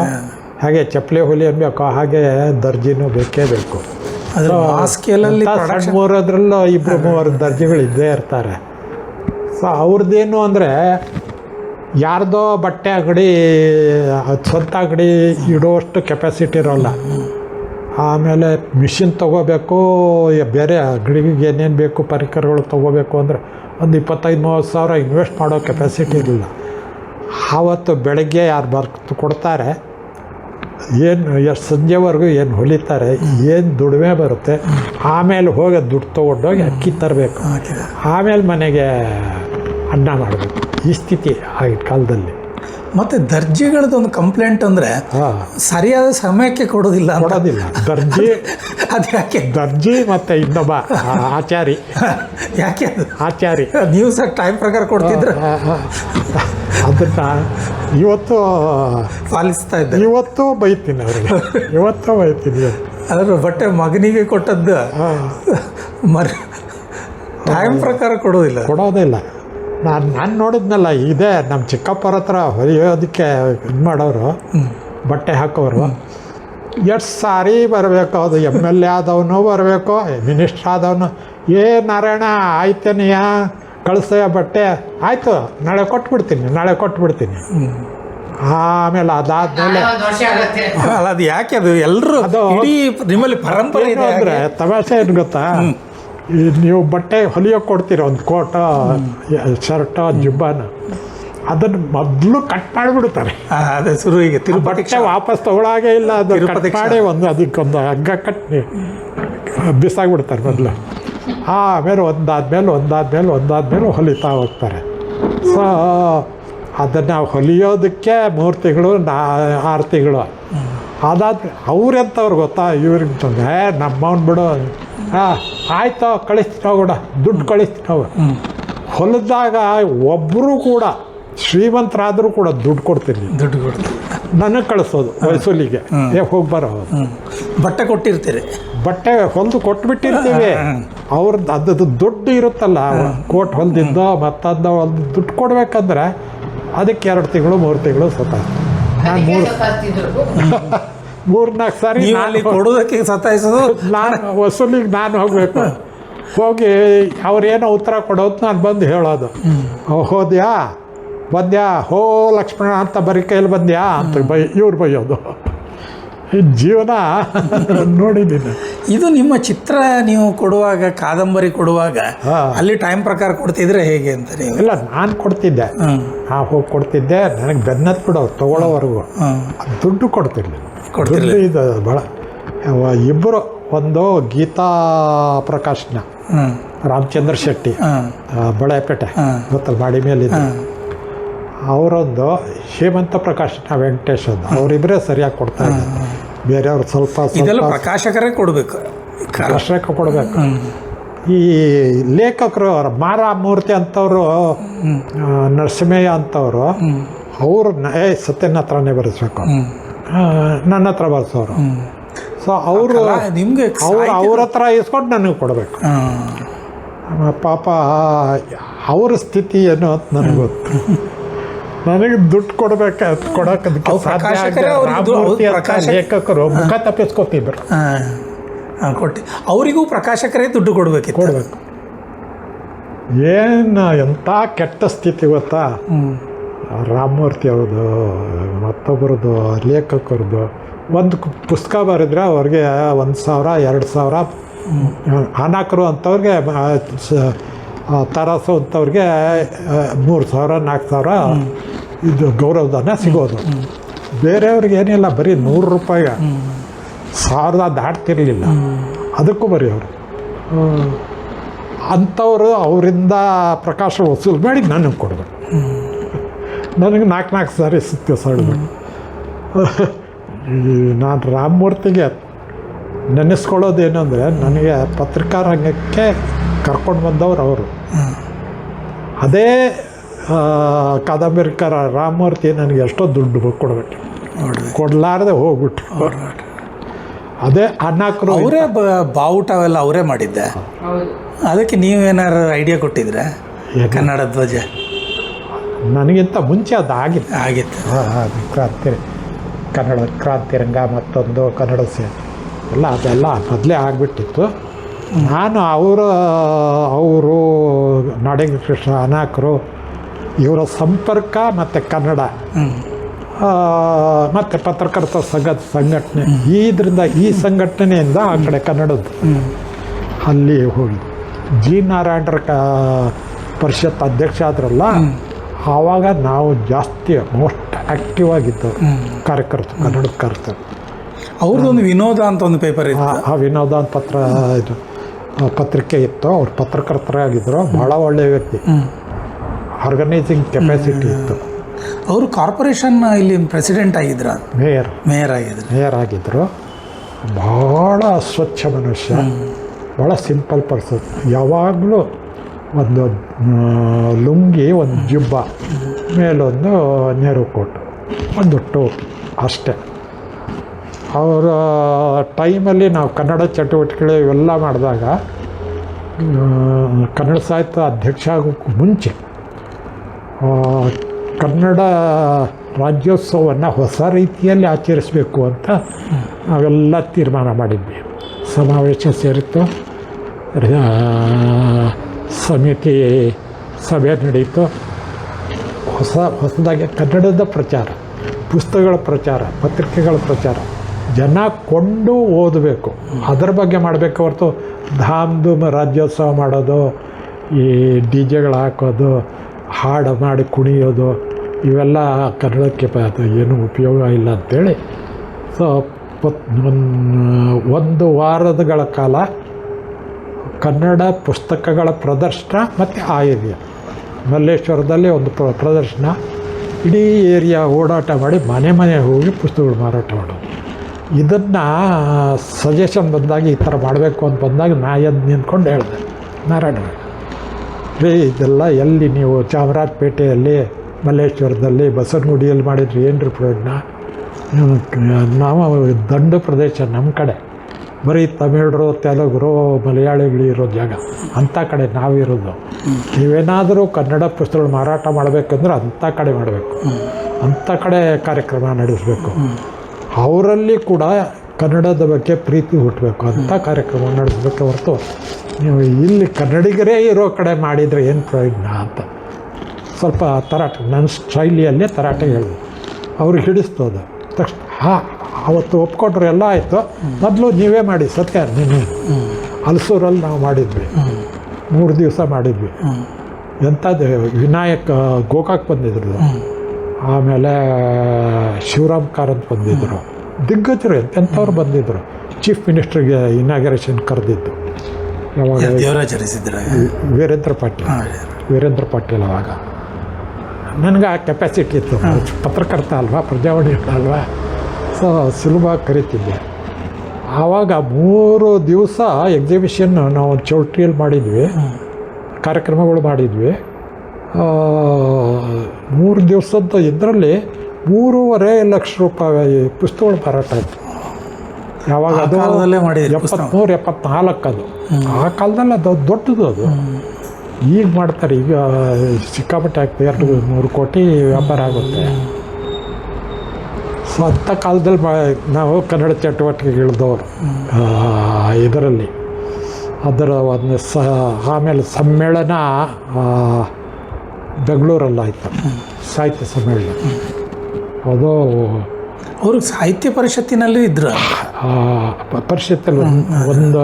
ಹಾಗೆ ಚಪ್ಪಲಿ ಹೊಲಿ ಅನ್ಬೇಕು, ಹಾಗೆ ದರ್ಜಿನೂ ಬೇಕೇ ಬೇಕು. ಸಣ್ಣ ಮೂರದ್ರಲ್ಲೂ 2-3 ದರ್ಜಿಗಳು ಇದ್ದೇ ಇರ್ತಾರೆ. ಸೊ ಅವ್ರದ್ದೇನು ಅಂದರೆ ಯಾರ್ದೋ ಬಟ್ಟೆ ಅಂಗಡಿ ಸ್ವಂತ ಅಂಗಡಿ ಇಡೋಷ್ಟು ಕೆಪಾಸಿಟಿ ಇರೋಲ್ಲ. ಆಮೇಲೆ ಮಿಷಿನ್ ತೊಗೋಬೇಕು, ಬೇರೆ ಅಂಗಡಿಗೆ ಏನೇನು ಬೇಕು ಪರಿಕರಗಳು ತೊಗೋಬೇಕು ಅಂದರೆ ಒಂದು 25-30 ಸಾವಿರ ಇನ್ವೆಸ್ಟ್ ಮಾಡೋ ಕೆಪಾಸಿಟಿ ಇರಲಿಲ್ಲ. ಆವತ್ತು ಬೆಳಗ್ಗೆ ಯಾರು ಕೊಡ್ತಾರೆ, ಏನು ಎಷ್ಟು ಸಂಜೆವರೆಗೂ ಏನು ಹೊಲಿತಾರೆ, ಏನು ದುಡಿಮೆ ಬರುತ್ತೆ, ಆಮೇಲೆ ಹೋಗಿ ದುಡ್ಡು ತೊಗೊಂಡೋಗಿ ಅಕ್ಕಿ ತರಬೇಕು, ಆಮೇಲೆ ಮನೆಗೆ ಅನ್ನ ಮಾಡಬೇಕು. ಈ ಸ್ಥಿತಿ ಆಗಿನ ಕಾಲದಲ್ಲಿ. ಮತ್ತು ದರ್ಜಿಗಳದ್ದೊಂದು ಕಂಪ್ಲೇಂಟ್ ಅಂದರೆ ಸರಿಯಾದ ಸಮಯಕ್ಕೆ ಕೊಡೋದಿಲ್ಲ. ದರ್ಜಿ ಅದು ಯಾಕೆ? ದರ್ಜಿ ಮತ್ತು ಇನ್ನೊಬ್ಬ ಆಚಾರಿ. ಯಾಕೆ ಅದು ಆಚಾರಿ? ನೀವು ಸಹ ಟೈಮ್ ಪ್ರಕಾರ ಕೊಡ್ತಿದ್ರೆ ಅದನ್ನು ಇವತ್ತು ಪಾಲಿಸ್ತಾ ಇದ್ದೆ. ಇವತ್ತು ಬೈತೀನಿ ಅವ್ರಿಗೆ, ಇವತ್ತು ಬೈತೀನಿ. ಅದ್ರ ಬಟ್ಟೆ ಮಗನಿಗೆ ಕೊಟ್ಟದ್ದು ಟೈಮ್ ಪ್ರಕಾರ ಕೊಡೋದಿಲ್ಲ. ನಾನು ನೋಡಿದ್ನಲ್ಲ, ಇದೇ ನಮ್ಮ ಚಿಕ್ಕಪ್ಪರ ಹತ್ರ ಹೊಲಿಯೋದಕ್ಕೆ ಇದು ಮಾಡೋರು, ಬಟ್ಟೆ ಹಾಕೋರು. ಎಷ್ಟು ಸಾರಿ ಬರಬೇಕು, ಅದು MLA ಆದವನು ಬರಬೇಕು, ಮಿನಿಸ್ಟ್ರ್ ಆದವನು, ನಾರಾಯಣ ಆಯ್ತೇನೆಯ ಕಳಿಸೋ ಬಟ್ಟೆ, ಆಯಿತು ನಾಳೆ ಕೊಟ್ಬಿಡ್ತೀನಿ. ಆಮೇಲೆ ಅದಾದಮೇಲೆ ಅದು ಯಾಕೆ ಅದು ಎಲ್ಲರೂ ಅದು ನಿಮ್ಮಲ್ಲಿ ಪರಂಪರೆ ಅಂದರೆ ತಮಾಷೆ ಏನು ಗೊತ್ತಾ, ನೀವು ಬಟ್ಟೆ ಹೊಲಿಯೋಕೆ ಕೊಡ್ತೀರ ಒಂದು ಕೋಟ ಶರ್ಟ ಜುಬ್ಬಾನ, ಅದನ್ನು ಮೊದಲು ಕಟ್ ಮಾಡಿಬಿಡ್ತಾರೆ. ಅದೇ ಶುರು ಈಗ ಬಟ್ಟೆ ವಾಪಸ್ ತಗೊಳಾಗೇ ಇಲ್ಲ, ಅದು ಕಟ್ ಮಾಡಿ ಅದಕ್ಕೊಂದು ಹಗ್ಗ ಕಟ್ಟಿ ಬಿಸಾಗ್ಬಿಡ್ತಾರೆ ಮೊದಲು. ಆಮೇಲೆ ಒಂದಾದ್ಮೇಲೆ ಹೊಲಿತಾ ಹೋಗ್ತಾರೆ. ಸೊ ಅದನ್ನು ಹೊಲಿಯೋದಕ್ಕೆ 3 ತಿಂಗಳು 6 ತಿಂಗಳು ಅದಾದ್ಮೇಲೆ ಅವ್ರೆಂಥವ್ರು ಗೊತ್ತಾ, ಇವ್ರಿಗೆ ನಮ್ಮವ್ನು ಬಿಡು, ಆಯಿತು ಕಳಿಸ್ತೀನಿ ಹೋಗೋಣ, ದುಡ್ಡು ಕಳಿಸ್ತೀನಿ ಹೋಗ. ಹೊಲಿದಾಗ ಒಬ್ಬರು ಕೂಡ ಶ್ರೀಮಂತರಾದರೂ ಕೂಡ ದುಡ್ಡು ಕೊಡ್ತೀನಿ, ನನಗೆ ಕಳಿಸೋದು ವಯಸ್ಸೂಲಿಗೆ, ಹೋಗಿ ಬರೋದು. ಬಟ್ಟೆ ಕೊಟ್ಟಿರ್ತೀರಿ, ಬಟ್ಟೆ ಹೊಲಿದು ಕೊಟ್ಬಿಟ್ಟಿರ್ತೀವಿ. ಅವ್ರದ್ದು ಅದದ್ದು ದುಡ್ಡು ಇರುತ್ತಲ್ಲ, ಕೋಟ್ ಹೊಲ್ದಿದ್ದೋ ಮತ್ತದ್ದು ಹೊಲ್ದು ದುಡ್ಡು ಕೊಡ್ಬೇಕಂದ್ರೆ ಅದಕ್ಕೆ 2 ತಿಂಗಳು 3 ತಿಂಗಳು ನಾನು 3-4 ಸಾರಿ ಕೊಡೋದಕ್ಕೆ ಸತಾಯಿಸೋದು. ನಾನು ವಸೂಲಿಗೆ ನಾನು ಹೋಗಬೇಕು, ಹೋಗಿ ಅವ್ರೇನೋ ಉತ್ತರ ಕೊಡೋದು, ನಾನು ಬಂದು ಹೇಳೋದು, ಹೋದ್ಯಾ ಬಂದ್ಯಾ, ಹೋ ಲಕ್ಷ್ಮಣ ಅಂತ ಬರೀ ಕೈಯಲ್ಲಿ ಬಂದ್ಯಾ ಅಂತ ಇವ್ರು ಬೈಯೋದು. ಜೀವನ ನೋಡಿದ್ದೀನಿ. ಇದು ನಿಮ್ಮ ಚಿತ್ರ ನೀವು ಕೊಡುವಾಗ, ಕಾದಂಬರಿ ಕೊಡುವಾಗ ಅಲ್ಲಿ ಟೈಮ್ ಪ್ರಕಾರ ಕೊಡ್ತಿದ್ರೆ ಹೇಗೆ ಅಂತ? ನೀವು ಇಲ್ಲ, ನಾನು ಕೊಡ್ತಿದ್ದೆ, ಹೋಗಿ ಕೊಡ್ತಿದ್ದೆ. ನನಗೆ ಬೆನ್ನತ್ತು ಬಿಡೋರು ತಗೊಳ್ಳೋವರೆಗೂ, ದುಡ್ಡು ಕೊಡ್ತಿರ್ಲಿಲ್ಲ. ಇದು ಭಾಳ ಇಬ್ಬರು, ಒಂದು ಗೀತಾ ಪ್ರಕಾಶ್ನ ರಾಮಚಂದ್ರ ಶೆಟ್ಟಿ, ಬಳೆಪೇಟೆ ಗೊತ್ತಲ್ಲ, ಮಾಡಿ ಮೇಲಿದೆ. ಅವರೊಂದು ಹೇಮಂತ ಪ್ರಕಾಶ್ನ ವೆಂಕಟೇಶ್ ಒಂದು, ಅವರಿಬ್ಬರೇ ಸರಿಯಾಗಿ ಕೊಡ್ತಾ ಇದ್ದಾರೆ. ಬೇರೆಯವ್ರು ಸ್ವಲ್ಪ ಪ್ರಕಾಶಕರೇ ಕೊಡಬೇಕು. ಈ ಲೇಖಕರು ಮಾರಾಮೂರ್ತಿ ಅಂತವರು, ನರಸಿಂಹಯ್ಯ ಅಂತವರು, ಅವರು ಸತ್ಯನ ಹತ್ರನೇ ಬರೆಸ್ಬೇಕು, ನನ್ನ ಹತ್ರ ಬರ್ಸೋರು. ಸೊ ಅವರು ನಿಮಗೆ ಅವ್ರ ಹತ್ರ ಇಸ್ಕೊಂಡು ನನಗೆ ಕೊಡಬೇಕು. ಪಾಪ ಅವ್ರ ಸ್ಥಿತಿ ಏನು ಅಂತ ನನಗೆ ಗೊತ್ತು. ನನಗೆ ದುಡ್ಡು ಕೊಡೋಕ್ಕೆ ಲೇಖಕರು ಮುಖ ತಪ್ಪಿಸ್ಕೊತಿದ್ರು. ಕೊಟ್ಟು ಅವರಿಗೂ ಪ್ರಕಾಶಕರೇ ದುಡ್ಡು ಕೊಡಬೇಕು. ಏನು ಎಂಥ ಕೆಟ್ಟ ಸ್ಥಿತಿ ಗೊತ್ತಾ, ರಾಮಮೂರ್ತಿ ಅವ್ರದ್ದು ಮತ್ತೊಬ್ಬರದ್ದು ಲೇಖಕರದ್ದು ಒಂದು ಪುಸ್ತಕ ಬರೆದ್ರೆ ಅವ್ರಿಗೆ 1,000 2,000, ಅನಾಕರು ಅಂಥವ್ರಿಗೆ, ತರಾಸು ಅಂಥವ್ರಿಗೆ 3,000 4,000 ಇದು ಗೌರವಧನ ಸಿಗೋದು. ಬೇರೆಯವ್ರಿಗೆ ಏನಿಲ್ಲ, ಬರೀ 100 ರೂಪಾಯಿಗೆ. 1000 ದಾಟ್ತಿರಲಿಲ್ಲ. ಅದಕ್ಕೂ ಬರೆಯೋರು. ಅಂಥವರು ಅವರಿಂದ ಪ್ರಕಾಶ ವಸೂಲು ಮಾಡಿ ನನಗೆ ಕೊಡಬೇಕು. ನನಗೆ 4 ಸಾರಿ ಸಿಕ್ತು ಸಡ್ಬೇಕು. ನಾನು ರಾಮಮೂರ್ತಿಗೆ ನೆನೆಸ್ಕೊಳ್ಳೋದೇನು ಅಂದರೆ, ನನಗೆ ಪತ್ರಿಕಾ ರಂಗಕ್ಕೆ ಕರ್ಕೊಂಡು ಬಂದವರು ಅವರು. ಅದೇ ಕಾದಂಬರಿಕಾರ ರಾಮಮೂರ್ತಿ ನನಗೆ ಎಷ್ಟೋ ದುಡ್ಡು ಕೊಡಬೇಕು, ಕೊಡಲಾರ್ದೆ ಹೋಗ್ಬಿಟ್ಟು. ಅದೇ ಅನಾಕರು ಅವರೇ ಬಾವುಟ ಅವೆಲ್ಲ ಅವರೇ ಮಾಡಿದ್ದೆ. ಅದಕ್ಕೆ ನೀವೇನಾರು ಐಡಿಯಾ ಕೊಟ್ಟಿದ್ರೆ? ಕನ್ನಡ ಧ್ವಜ ನನಗಿಂತ ಮುಂಚೆ ಅದು ಆಗಿತ್ತು. ಆಗಿತ್ತು. ಕನ್ನಡ ಕ್ರಾಂತಿರಂಗ, ಮತ್ತೊಂದು ಕನ್ನಡ ಸೇನೆ ಎಲ್ಲ ಅದೆಲ್ಲ ಮೊದಲೇ ಆಗಿಬಿಟ್ಟಿತ್ತು. ನಾನು ಅವರು ನಾಡಿಗ ಕೃಷ್ಣ, ಅನಾಕರು, ಇವರ ಸಂಪರ್ಕ ಮತ್ತು ಕನ್ನಡ ಮತ್ತು ಪತ್ರಕರ್ತರ ಸಂಘಟನೆ, ಈ ಸಂಘಟನೆಯಿಂದ ಆ ಕಡೆ ಕನ್ನಡದ್ದು ಅಲ್ಲಿ ಹೋಗಿ ಜಿ ನಾರಾಯಣರ ಪರಿಷತ್ ಅಧ್ಯಕ್ಷ ಆದ್ರಲ್ಲ, ಆವಾಗ ನಾವು ಜಾಸ್ತಿ ಮೋಸ್ಟ್ ಆ್ಯಕ್ಟಿವ್ ಆಗಿದ್ದವರು ಕಾರ್ಯಕರ್ತರು, ಕನ್ನಡದ ಕರ್ತರು. ಅವ್ರದ್ದೊಂದು ವಿನೋದ ಅಂತ ಒಂದು ಪೇಪರ್ ಇತ್ತು. ಆ ವಿನೋದ ಅಂತ ಪತ್ರಿಕೆ ಇತ್ತು. ಅವ್ರು ಪತ್ರಕರ್ತರಾಗಿದ್ದರು. ಭಾಳ ಒಳ್ಳೆಯ ವ್ಯಕ್ತಿ, ಆರ್ಗನೈಸಿಂಗ್ ಕೆಪಾಸಿಟಿ ಇತ್ತು. ಅವರು ಕಾರ್ಪೊರೇಷನ್ ಇಲ್ಲಿ ಪ್ರೆಸಿಡೆಂಟ್ ಆಗಿದ್ರ, ಮೇಯರ್ ಆಗಿದ್ದರು. ಭಾಳ ಸ್ವಚ್ಛ ಮನುಷ್ಯ, ಭಾಳ ಸಿಂಪಲ್ ಪರ್ಸನ್. ಯಾವಾಗಲೂ ಒಂದು ಲುಂಗಿ, ಒಂದು ಜುಬ್ಬ, ಮೇಲೊಂದು ನೆರು ಕೋಟು, ಒಂದು ಟೋಪಿ ಅಷ್ಟೇ. ಅವರ ಟೈಮಲ್ಲಿ ನಾವು ಕನ್ನಡ ಚಟುವಟಿಕೆಗಳು ಇವೆಲ್ಲ ಮಾಡಿದಾಗ, ಕನ್ನಡ ಸಾಹಿತ್ಯ ಅಧ್ಯಕ್ಷ ಆಗೋಕ್ಕೂ ಮುಂಚೆ ಕನ್ನಡ ರಾಜ್ಯೋತ್ಸವವನ್ನು ಹೊಸ ರೀತಿಯಲ್ಲಿ ಆಚರಿಸಬೇಕು ಅಂತ ನಾವೆಲ್ಲ ತೀರ್ಮಾನ ಮಾಡಿದ್ವಿ. ಸಮಾವೇಶ ಸೇರಿತ್ತು, ಸಮಿತಿ ಸಭೆ ನಡೀತು. ಹೊಸದಾಗಿ ಕನ್ನಡದ ಪ್ರಚಾರ, ಪುಸ್ತಕಗಳ ಪ್ರಚಾರ, ಪತ್ರಿಕೆಗಳ ಪ್ರಚಾರ, ಜನ ಕೊಂಡು ಓದಬೇಕು, ಅದರ ಬಗ್ಗೆ ಮಾಡಬೇಕು ಹೊರತು ಧಾಮ್ ರಾಜ್ಯೋತ್ಸವ ಮಾಡೋದು, ಈ ಡಿ ಜೆಗಳು ಹಾಕೋದು, ಹಾಡು ಮಾಡಿ ಕುಣಿಯೋದು, ಇವೆಲ್ಲ ಕನ್ನಡಕ್ಕೆ ಏನೂ ಉಪಯೋಗ ಇಲ್ಲ ಅಂಥೇಳಿ ಒಂದು ವಾರಗಳ ಕಾಲ ಕನ್ನಡ ಪುಸ್ತಕಗಳ ಪ್ರದರ್ಶನ ಮತ್ತು ಆಯವ್ಯ ಮಲ್ಲೇಶ್ವರದಲ್ಲಿ ಒಂದು ಪ್ರದರ್ಶನ, ಇಡೀ ಏರಿಯಾ ಓಡಾಟ ಮಾಡಿ ಮನೆ ಹೋಗಿ ಪುಸ್ತಕಗಳು ಮಾರಾಟ ಮಾಡೋದು. ಇದನ್ನು ಸಜೆಷನ್ ಬಂದಾಗ ಈ ಥರ ಮಾಡಬೇಕು ಅಂತ ಬಂದಾಗ ನಾ ಎದ್ದು ನಿಂತ್ಕೊಂಡು ಹೇಳಿದೆ, ನಾರಾಯಣ ರೀ ಇದೆಲ್ಲ ಎಲ್ಲಿ ನೀವು ಚಾಮರಾಜಪೇಟೆಯಲ್ಲಿ, ಮಲ್ಲೇಶ್ವರದಲ್ಲಿ, ಬಸವನಗುಡಿಯಲ್ಲಿ ಮಾಡಿದ್ರಿ ಏನ್ರಿ ಪ್ರಯೋಜನ? ನಾವು ದಂಡು ಪ್ರದೇಶ, ನಮ್ಮ ಕಡೆ ಬರೀ ತಮಿಳರು, ತೆಲುಗರು, ಮಲಯಾಳಿಗಳು ಇರೋ ಜಾಗ, ಅಂಥ ಕಡೆ ನಾವಿರೋದು. ನೀವೇನಾದರೂ ಕನ್ನಡ ಪುಸ್ತಕಗಳು ಮಾರಾಟ ಮಾಡಬೇಕಂದ್ರೆ ಅಂಥ ಕಡೆ ಮಾಡಬೇಕು, ಅಂಥ ಕಡೆ ಕಾರ್ಯಕ್ರಮ ನಡೆಸಬೇಕು. ಅವರಲ್ಲಿ ಕೂಡ ಕನ್ನಡದ ಬಗ್ಗೆ ಪ್ರೀತಿ ಹುಟ್ಟಬೇಕು, ಅಂಥ ಕಾರ್ಯಕ್ರಮ ನಡೆಸಬೇಕು ಹೊರತು ನೀವು ಇಲ್ಲಿ ಕನ್ನಡಿಗರೇ ಇರೋ ಕಡೆ ಮಾಡಿದರೆ ಏನು ಪ್ರಯೋಜನ ಅಂತ ಸ್ವಲ್ಪ ತರಾಟೆ, ನನ್ನ ಶೈಲಿಯಲ್ಲೇ ತರಾಟೆ ಹೇಳಿದೆ. ಅವ್ರಿಗೆ ಹಿಡಿಸ್ತದೆ ತಕ್ಷಣ. ಅವತ್ತು ಒಪ್ಕೊಂಡ್ರು, ಎಲ್ಲ ಆಯಿತು. ಮೊದಲು ನೀವೇ ಮಾಡಿ ಸತ್ಯ, ನೀನು ಹಲಸೂರಲ್ಲಿ ನಾವು ಮಾಡಿದ್ವಿ, 3 ದಿವಸ ಮಾಡಿದ್ವಿ. ಎಂಥದ್ದು ವಿನಾಯಕ್ ಗೋಕಾಕ್ ಬಂದಿದ್ರು, ಆಮೇಲೆ ಶಿವರಾಮ್ ಕಾರಂತ್ ಬಂದಿದ್ದರು, ದಿಗ್ಗಜರು ಎಂಥವ್ರು ಬಂದಿದ್ದರು. ಚೀಫ್ ಮಿನಿಸ್ಟ್ರಿಗೆ ಇನಾಗ್ರೇಷನ್ ಕರೆದಿದ್ದು ಯಾವಾಗ ವೀರೇಂದ್ರ ಪಾಟೀಲ್ ಅವಾಗ. ನನಗೆ ಆ ಕೆಪಾಸಿಟಿ ಇತ್ತು, ಪತ್ರಕರ್ತ ಅಲ್ವಾ, ಪ್ರಜಾವಾಣಿ ಅಲ್ವಾ, ಸೊ ಸುಲಭ ಕರಿತಿದ್ದೆ. ಆವಾಗ 3 ದಿವಸ ಎಕ್ಸಿಬಿಷನ್ ನಾವು ಚೌಟ್ರಿಯಲ್ಲಿ ಮಾಡಿದ್ವಿ, ಕಾರ್ಯಕ್ರಮಗಳು ಮಾಡಿದ್ವಿ. 3 ದಿವಸದ ಇದರಲ್ಲಿ 3.5 ಲಕ್ಷ ರೂಪಾಯಿ ಪುಸ್ತಕಗಳು ಮಾರಾಟ ಆಯಿತು. ಯಾವಾಗ ಅದು 73-74 ಅದು. ಆ ಕಾಲದಲ್ಲಿ ಅದು ದೊಡ್ಡದು. ಅದು ಈಗ ಮಾಡ್ತಾರೆ, ಈಗ ಸಿಕ್ಕಾಪಟ್ಟೆ ಆಗ್ತದೆ, 2-3 ಕೋಟಿ ವ್ಯಾಪಾರ ಆಗುತ್ತೆ. ಸೊ ಅಂಥ ಕಾಲದಲ್ಲಿ ನಾವು ಕನ್ನಡ ಚಟುವಟಿಕೆಗಳಿದ್ದವರು ಇದರಲ್ಲಿ. ಅದರ ಒಂದು ಆಮೇಲೆ ಸಮ್ಮೇಳನ ಬೆಂಗಳೂರಲ್ಲಾಯಿತು, ಸಾಹಿತ್ಯ ಸಮ್ಮೇಳನ. ಅದು ಅವರು ಸಾಹಿತ್ಯ ಪರಿಷತ್ತಿನಲ್ಲೂ ಇದ್ರು. ಪರಿಷತ್ತಲ್ಲಿ ಒಂದು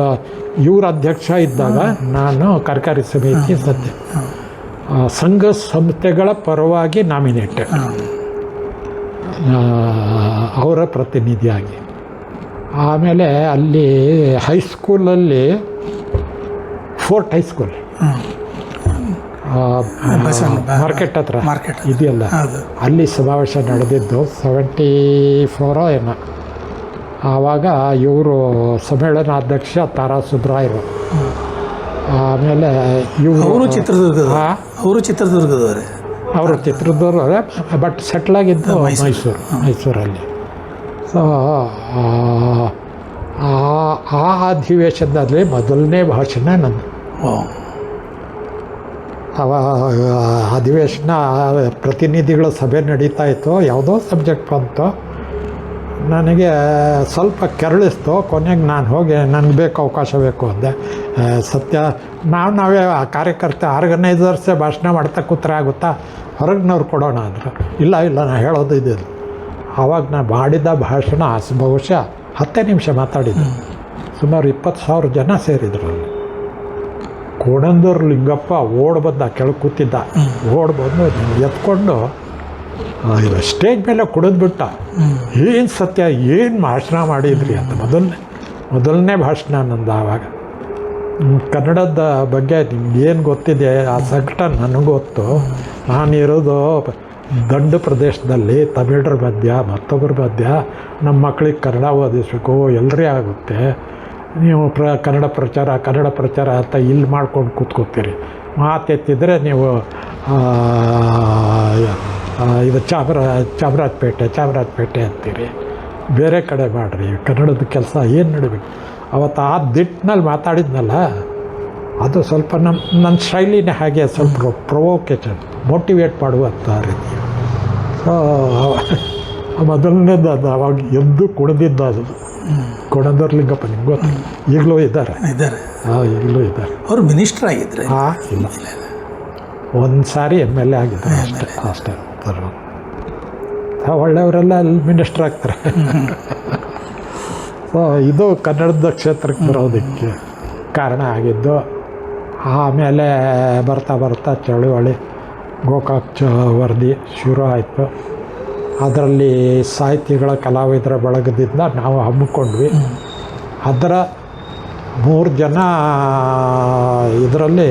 ಇವ್ರ ಅಧ್ಯಕ್ಷ ಇದ್ದಾಗ ನಾನು ಕಾರ್ಯಕಾರಿ ಸಮಿತಿ ಸಂಘ ಸಂಸ್ಥೆಗಳ ಪರವಾಗಿ ನಾಮಿನೇಟೆಡ್, ಅವರ ಪ್ರತಿನಿಧಿಯಾಗಿ. ಆಮೇಲೆ ಅಲ್ಲಿ ಹೈಸ್ಕೂಲಲ್ಲಿ ಫೋರ್ಟ್ ಹೈಸ್ಕೂಲ್ ಮಾರ್ಕೆಟ್ ಹತ್ರ ಮಾರ್ಕೆಟ್ ಇದೆಯಲ್ಲ, ಹೌದು. ಅಲ್ಲಿ ಸಮಾವೇಶ ನಡೆದಿದ್ದು 74 ಏನೋ. ಆವಾಗ ಇವರು ಸಮ್ಮೇಳನಾಧ್ಯಕ್ಷ ತಾರಾ ಸುಬ್ರಾಯರು. ಆಮೇಲೆ ಅವರು ಚಿತ್ರದುರ್ಗದ ಹಾಂ, ಅವರು ಚಿತ್ರದುರ್ಗದವರೇ. ಅವರು ಚಿತ್ರದುರ್ಗ, ಬಟ್ ಸೆಟ್ಲಾಗಿದ್ದು ಮೈಸೂರಲ್ಲಿ. ಸೊ ಆ ಅಧಿವೇಶನದಲ್ಲಿ ಮೊದಲನೇ ಭಾಷಣ ನಂದು. ಅಧಿವೇಶನ ಪ್ರತಿನಿಧಿಗಳ ಸಭೆ ನಡೀತಾ ಇತ್ತು, ಯಾವುದೋ ಸಬ್ಜೆಕ್ಟ್ ಬಂತು. ನನಗೆ ಸ್ವಲ್ಪ ಕೆರಳಿಸ್ತು. ಕೊನೆಗೆ ನಾನು ಹೋಗಿ ನನಗೆ ಬೇಕು, ಅವಕಾಶ ಬೇಕು ಅಂದೆ. ಸತ್ಯ ನಾವೇ ಕಾರ್ಯಕರ್ತ ಆರ್ಗನೈಸರ್ಸೇ ಭಾಷಣ ಮಾಡ್ತಾ ಕೂತ್ರೆ ಆಗುತ್ತಾ, ಹೊರಗಿನವ್ರು ಕೊಡೋಣ ಅಂದ್ರೆ ಇಲ್ಲ ನಾನು ಹೇಳೋದು ಇದ್ದಿದ್ದು. ಆವಾಗ ನಾನು ಮಾಡಿದ ಭಾಷಣ ಬಹುಶಃ 10 ನಿಮಿಷ ಮಾತಾಡಿದ್ದು. ಸುಮಾರು 20,000 ಜನ ಸೇರಿದ್ರು ಅಲ್ಲಿ. ಕೋಡಂದೂರು ಲಿಂಗಪ್ಪ ಓಡ್ ಬಂದ, ಕೆಳಗೆ ಕೂತಿದ್ದ. ಓಡ್ ಬಂದು ಎತ್ಕೊಂಡು ಸ್ಟೇಜ್ ಮೇಲೆ ಕುಡಿದ್ಬಿಟ್ಟ. ಏನು ಸತ್ಯ, ಏನು ಭಾಷಣ ಮಾಡಿದ್ರಿ ಅಂತ. ಮೊದಲನೇ ಭಾಷಣ ನಂದು ಆವಾಗ. ಕನ್ನಡದ ಬಗ್ಗೆ ನಿಮ್ಗೆ ಏನು ಗೊತ್ತಿದೆ, ಆ ಸಂಕಟ ನನಗೆ ಗೊತ್ತು. ನಾನಿರೋದು ದಂಡು ಪ್ರದೇಶದಲ್ಲಿ, ತಮಿಳರ ಮಧ್ಯ, ಮತ್ತೊಬ್ಬರ ಮಧ್ಯ. ನಮ್ಮ ಮಕ್ಕಳಿಗೆ ಕನ್ನಡ ಓದಿಸ್ಬೇಕು, ಎಲ್ಲರೇ ಆಗುತ್ತೆ. ನೀವು ಕನ್ನಡ ಪ್ರಚಾರ ಅಂತ ಇಲ್ಲಿ ಮಾಡ್ಕೊಂಡು ಕೂತ್ಕೋತೀರಿ. ಮಾತೆತ್ತಿದ್ರೆ ನೀವು ಇದು ಚಾಮರಾಜಪೇಟೆ ಅಂತೀರಿ. ಬೇರೆ ಕಡೆ ಮಾಡಿರಿ, ಕನ್ನಡದ ಕೆಲಸ ಏನು ನಡೀಬೇಕು. ಅವತ್ತು ಆ ದಿಟ್ಟಿನಲ್ಲಿ ಮಾತಾಡಿದ್ನಲ್ಲ, ಅದು ಸ್ವಲ್ಪ ನನ್ನ ಶೈಲಿನೇ ಹಾಗೆ, ಸ್ವಲ್ಪ ಪ್ರೊವೋಕೇಷನ್, ಮೋಟಿವೇಟ್ ಮಾಡುವಂಥ ರೀತಿ. ಸೊ ಮೊದಲನೇದು ಅದು ಅವಾಗ ಎದ್ದು ಕುಡಿದಿದ್ದ ಅದು. ಕೊಡಂದೂರು ಲಿಂಗಪ್ಪ ನಿಮ್ಗೆ ಗೊತ್ತು, ಈಗಲೂ ಇದ್ದಾರೆ. ಹಾಂ, ಈಗಲೂ ಇದ್ದಾರೆ. ಅವರು ಮಿನಿಸ್ಟರ್ ಆಗಿದ್ದರೆ? ಹಾಂ, ಇಲ್ಲ, ಒಂದು ಸಾರಿ MLA ಆಗಿದ್ದಾರೆ ಅಷ್ಟೇ. ಒಳ್ಳೆಯವರೆಲ್ಲ ಅಲ್ಲಿ ಮಿನಿಸ್ಟರ್ ಆಗ್ತಾರೆ. ಸೊ ಇದು ಕನ್ನಡದ ಕ್ಷೇತ್ರಕ್ಕೆ ಬರೋದಕ್ಕೆ ಕಾರಣ ಆಗಿದ್ದು. ಆಮೇಲೆ ಬರ್ತಾ ಚಳುವಳಿ ಗೋಕಾಕ್ ವರದಿ ಶುರು ಆಯಿತು. ಅದರಲ್ಲಿ ಸಾಹಿತಿಗಳ ಕಲಾವಿದರ ಬಳಗದಿಂದ ನಾವು ಹಮ್ಮಿಕೊಂಡ್ವಿ. ಅದರ 3 ಜನ ಇದರಲ್ಲಿ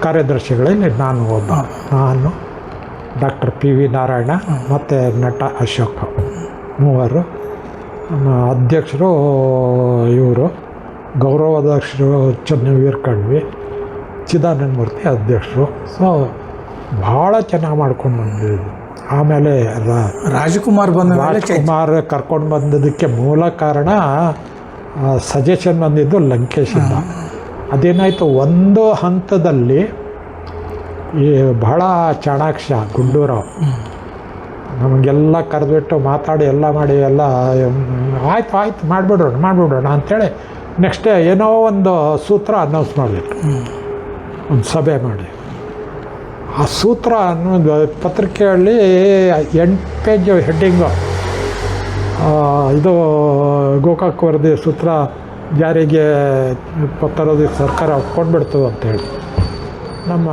ಕಾರ್ಯದರ್ಶಿಗಳಲ್ಲಿ ನಾನು ಒಬ್ಬ. ನಾನು, ಡಾಕ್ಟರ್ PV ನಾರಾಯಣ ಮತ್ತು ನಟ ಅಶೋಕ್, 3. ಅಧ್ಯಕ್ಷರು ಇವರು, ಗೌರವಾಧ್ಯಕ್ಷರು ಚನ್ನವೀರ್ ಕಣ್ವಿ, ಚಿದಾನಂದ ಮೂರ್ತಿ ಅಧ್ಯಕ್ಷರು. ಸೊ ಭಾಳ ಚೆನ್ನಾಗಿ ಮಾಡ್ಕೊಂಡು ಬಂದಿದ್ದು. ಆಮೇಲೆ ರಾಜ್ಕುಮಾರ್ ಕರ್ಕೊಂಡು ಬಂದಿದ್ದಕ್ಕೆ ಮೂಲ ಕಾರಣ ಸಜೆಷನ್ ಬಂದಿದ್ದು ಲಂಕೇಶಿಂದ. ಅದೇನಾಯಿತು, ಒಂದು ಹಂತದಲ್ಲಿ ಈ ಬಹಳ ಚಾಣಾಕ್ಷ ಗುಂಡೂರಾವ್ ನಮಗೆಲ್ಲ ಕರೆದ್ಬಿಟ್ಟು ಮಾತಾಡಿ ಎಲ್ಲ ಮಾಡಿ ಎಲ್ಲ ಆಯ್ತು ಮಾಡಿಬಿಡೋಣ ಅಂಥೇಳಿ ನೆಕ್ಸ್ಟ್ ಏನೋ ಒಂದು ಸೂತ್ರ ಅನೌನ್ಸ್ ಮಾಡಿಬಿಟ್ರು, ಒಂದು ಸಭೆ ಮಾಡಿ. ಆ ಸೂತ್ರ ಅನ್ನೋದು ಪತ್ರಿಕೆಯಲ್ಲಿ 8 ಪೇಜ್ ಹೆಡ್ಡಿಂಗು, ಇದು ಗೋಕಾಕ್ ವರದಿ ಸೂತ್ರ ಜಾರಿಗೆ ತರೋದಕ್ಕೆ ಸರ್ಕಾರ ಒಪ್ಕೊಂಡ್ಬಿಡ್ತು ಅಂತೇಳಿ. ನಮ್ಮ